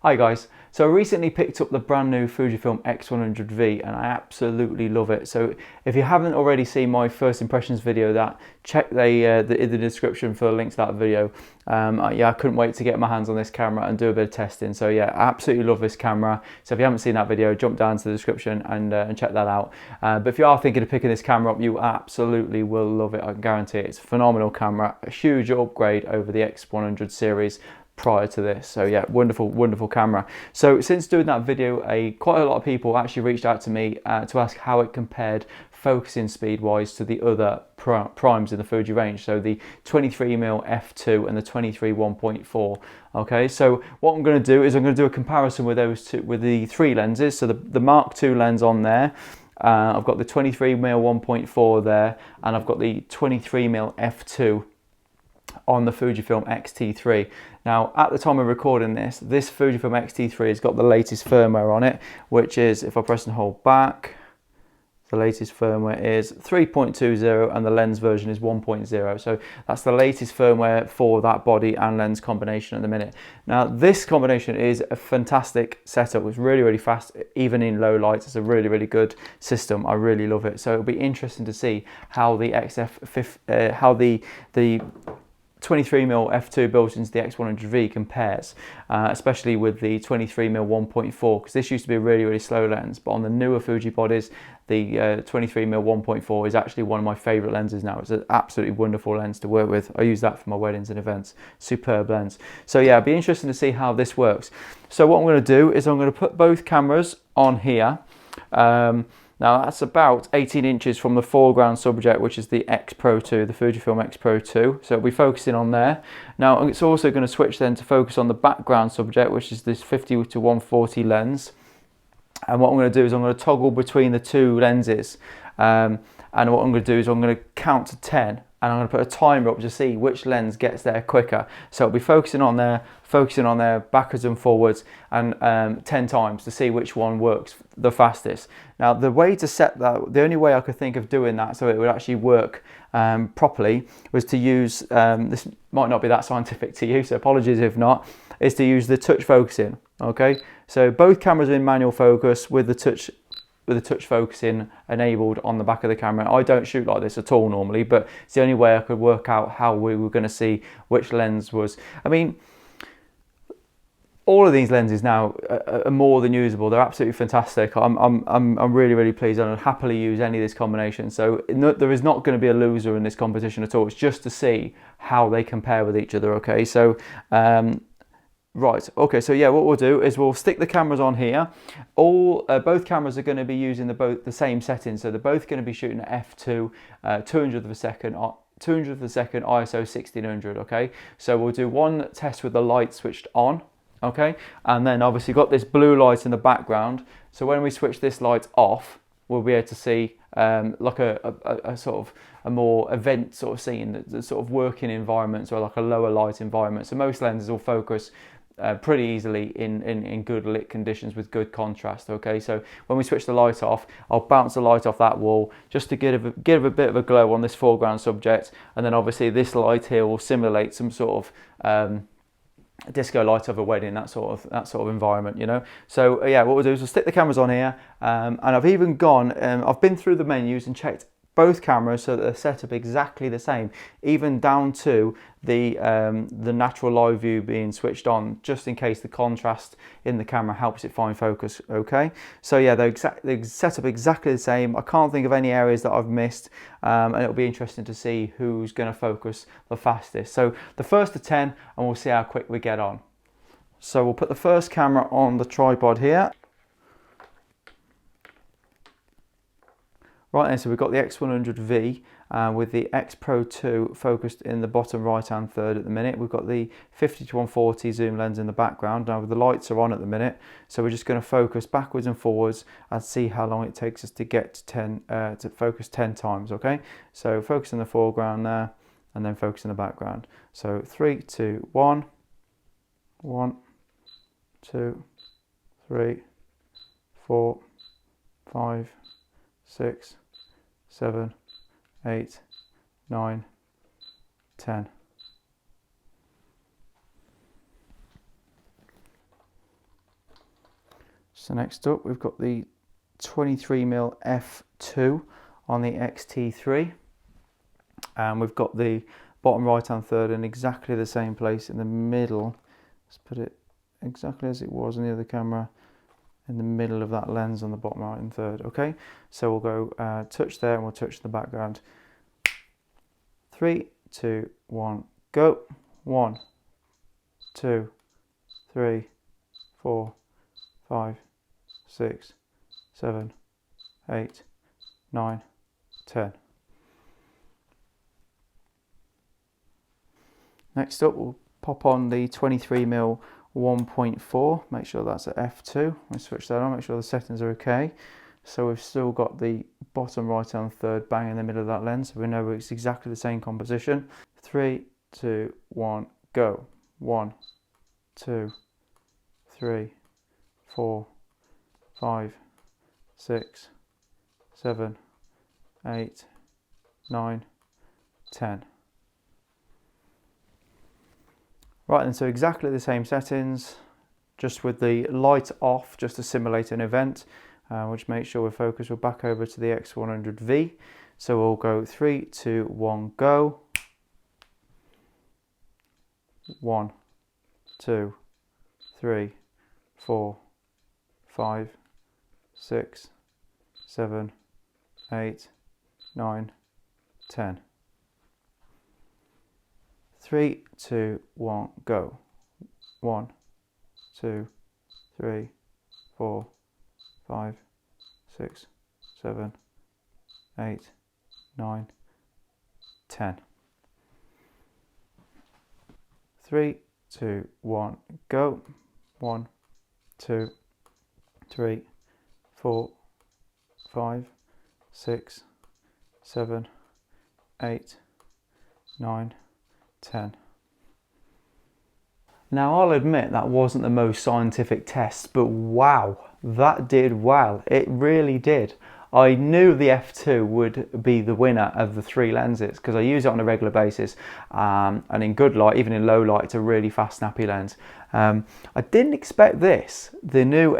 Hi guys, so I recently picked up the brand new Fujifilm X100V and I absolutely love it. So if you haven't already seen my first impressions video, check the description for a link to that video. Yeah, I couldn't wait to get my hands on this camera and do a bit of testing. So yeah, I absolutely love this camera. So if you haven't seen that video, jump down to the description and check that out. But if you are thinking of picking this camera up, you absolutely will love it. I can guarantee it. It's a phenomenal camera, a huge upgrade over the X100 series prior to this. So yeah, wonderful camera. So since doing that video, quite a lot of people actually reached out to me to ask how it compared focusing speed wise to the other primes in the Fuji range, so the 23mm F2 and the 23 1.4. okay, so what I'm going to do is I'm going to do a comparison with those two, with the three lenses. So the Mark II lens on there, I've got the 23mm 1.4 there, and I've got the 23mm F2 on the Fujifilm X-T3. Now, at the time of recording this Fujifilm X-T3 has got the latest firmware on it, which is, if I press and hold back, the latest firmware is 3.20 and the lens version is 1.0. So that's the latest firmware for that body and lens combination at the minute. Now, this combination is a fantastic setup. It's really fast, even in low lights. It's a really good system. I really love it. So it'll be interesting to see how the the 23mm F2 built into the X100V compares, especially with the 23mm 1.4, because this used to be a really slow lens, but on the newer Fuji bodies, the 23mm 1.4 is actually one of my favourite lenses now. It's an absolutely wonderful lens to work with. I use that for my weddings and events. Superb lens. So yeah, it'd be interesting to see how this works. So what I'm going to do is I'm going to put both cameras on here. Now that's about 18 inches from the foreground subject, which is the X Pro 2, the Fujifilm X Pro 2. So it'll be focusing on there. Now it's also going to switch then to focus on the background subject, which is this 50 to 140 lens. And what I'm going to do is I'm going to toggle between the two lenses. And what I'm going to do is I'm going to count to 10. And I'm going to put a timer up to see which lens gets there quicker. So it'll be focusing on there, backwards and forwards, and 10 times to see which one works the fastest. Now, the way to set that, the only way I could think of doing that so it would actually work properly was to use, this might not be that scientific to you, so apologies if not, is to use the touch focusing, okay? So both cameras are in manual focus with the touch focusing enabled on the back of the camera. I don't shoot like this at all normally, but it's the only way I could work out how we were going to see which lens was. I mean, all of these lenses now are more than usable. They're absolutely fantastic. I'm really pleased, and I'd happily use any of this combination. So there is not going to be a loser in this competition at all. It's just to see how they compare with each other. Okay, so right, okay, so yeah, what we'll do is we'll stick the cameras on here. Both cameras are going to be using the same settings, so they're both going to be shooting at f2, 200th of a second ISO 1600. Okay, so we'll do one test with the light switched on. Okay, and then obviously got this blue light in the background, so when we switch this light off, we'll be able to see like a sort of a more event sort of scene, the sort of working environments, or like a lower light environment. So most lenses will focus pretty easily in good lit conditions with good contrast. Okay, so when we switch the light off, I'll bounce the light off that wall just to give a bit of a glow on this foreground subject, and then obviously this light here will simulate some sort of disco light of a wedding, that sort of environment, you know. So yeah, what we'll do is we'll stick the cameras on here, and I've even gone, I've been through the menus and checked both cameras so that they're set up exactly the same, even down to the natural live view being switched on, just in case the contrast in the camera helps it find focus. Okay, so yeah, they're set up exactly the same. I can't think of any areas that I've missed, and it'll be interesting to see who's going to focus the fastest. So the first to 10, and we'll see how quick we get on. So we'll put the first camera on the tripod here. Right then, so we've got the X100V with the X Pro 2 focused in the bottom right hand third at the minute. We've got the 50 to 140 zoom lens in the background. Now the lights are on at the minute, so we're just going to focus backwards and forwards and see how long it takes us to get to focus 10 times. Okay, so focus in the foreground there, and then focus in the background. So 3, 2, 1, 1, 2, 3, 4, 5, 6, 7, 8, 9, 10. So next up we've got the 23mm F2 on the X-T3, and we've got the bottom right hand third in exactly the same place in the middle. Let's put it exactly as it was on the other camera, in the middle of that lens on the bottom right and third. Okay, so we'll go touch there and we'll touch the background. 3, 2, 1, go. 1, 2, 3, 4, 5, 6, 7, 8, 9, 10. Next up, we'll pop on the 23mm 1.4. Make sure that's at f2. We'll switch that on, make sure the settings are okay. So we've still got the bottom right hand third bang in the middle of that lens, so we know it's exactly the same composition. 3, 2, 1, go. 1, 2, 3, 4, 5, 6, 7, 8, 9, 10. Right, and so exactly the same settings, just with the light off, just to simulate an event, which makes sure we're focused. We're back over to the X100V. So we'll go 3, 2, 1, go. 1, 2, 3, 4, 5, 6, 7, 8, 9, 10. 3, 2, 1, go. 1, 2, 3, 4, 5, 6, 7, 8, 9, 10. 3, 2, 1, go. 1, 2, 3, 4, 5, 6, 7, 8, 9, 10. Now I'll admit that wasn't the most scientific test, but wow, that did well. It really did. I knew the F2 would be the winner of the three lenses because I use it on a regular basis, and in good light, even in low light, it's a really fast, snappy lens. I didn't expect this, the new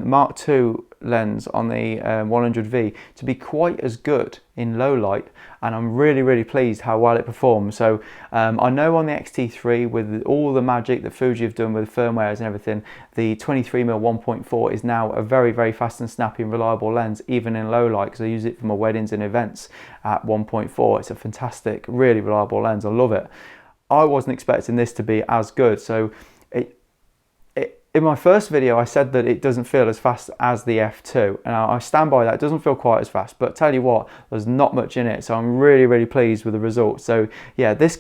Mark II lens on the 100V, to be quite as good in low light, and I'm really pleased how well it performs. So I know on the X-T3, with all the magic that Fuji have done with firmwares and everything, the 23mm 1.4 is now a very fast and snappy and reliable lens, even in low light, because I use it for my weddings and events at 1.4. It's a fantastic, really reliable lens. I love it. I wasn't expecting this to be as good. So in my first video, I said that it doesn't feel as fast as the F2, and I stand by that. It doesn't feel quite as fast, but tell you what, there's not much in it, so I'm really pleased with the results. So yeah, this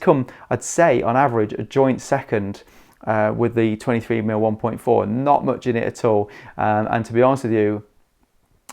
I'd say on average a joint second with the 23mm 1.4, not much in it at all, and to be honest with you,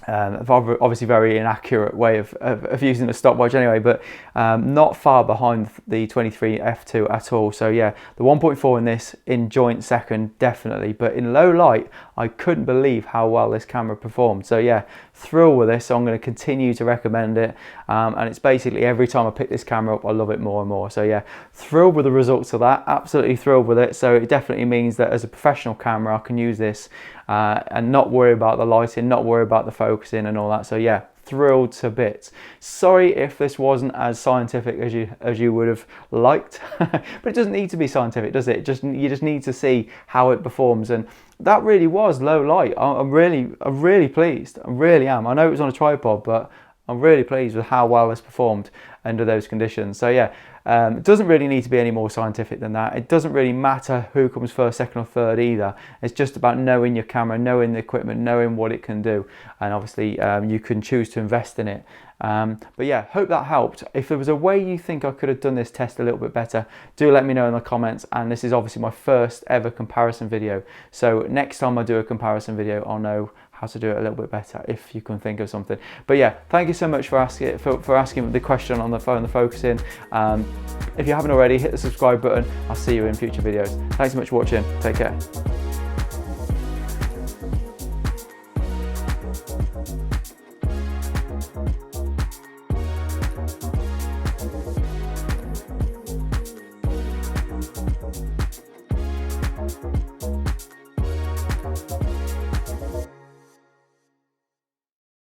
obviously very inaccurate way of using a stopwatch anyway, but not far behind the 23 F2 at all. So yeah, the 1.4 in this in joint second, definitely, but in low light I couldn't believe how well this camera performed. So yeah, thrilled with this. So I'm going to continue to recommend it, and it's basically every time I pick this camera up I love it more and more. So yeah, thrilled with the results of that, absolutely thrilled with it. So it definitely means that as a professional camera I can use this and not worry about the lighting, not worry about the focusing and all that. So yeah, thrilled to bits. Sorry if this wasn't as scientific as you would have liked, but it doesn't need to be scientific, does it? You just need to see how it performs, and that really was low light. I'm really pleased. I really am. I know it was on a tripod, but I'm really pleased with how well this performed under those conditions. So yeah, it doesn't really need to be any more scientific than that. It doesn't really matter who comes first, second or third either. It's just about knowing your camera, knowing the equipment, knowing what it can do, and obviously you can choose to invest in it. But yeah, hope that helped. If there was a way you think I could have done this test a little bit better, do let me know in the comments. And this is obviously my first ever comparison video, so next time I do a comparison video I'll know how to do it a little bit better, if you can think of something. But yeah, thank you so much for asking the question on the phone, the focusing. If you haven't already, hit the subscribe button. I'll see you in future videos. Thanks so much for watching. Take care.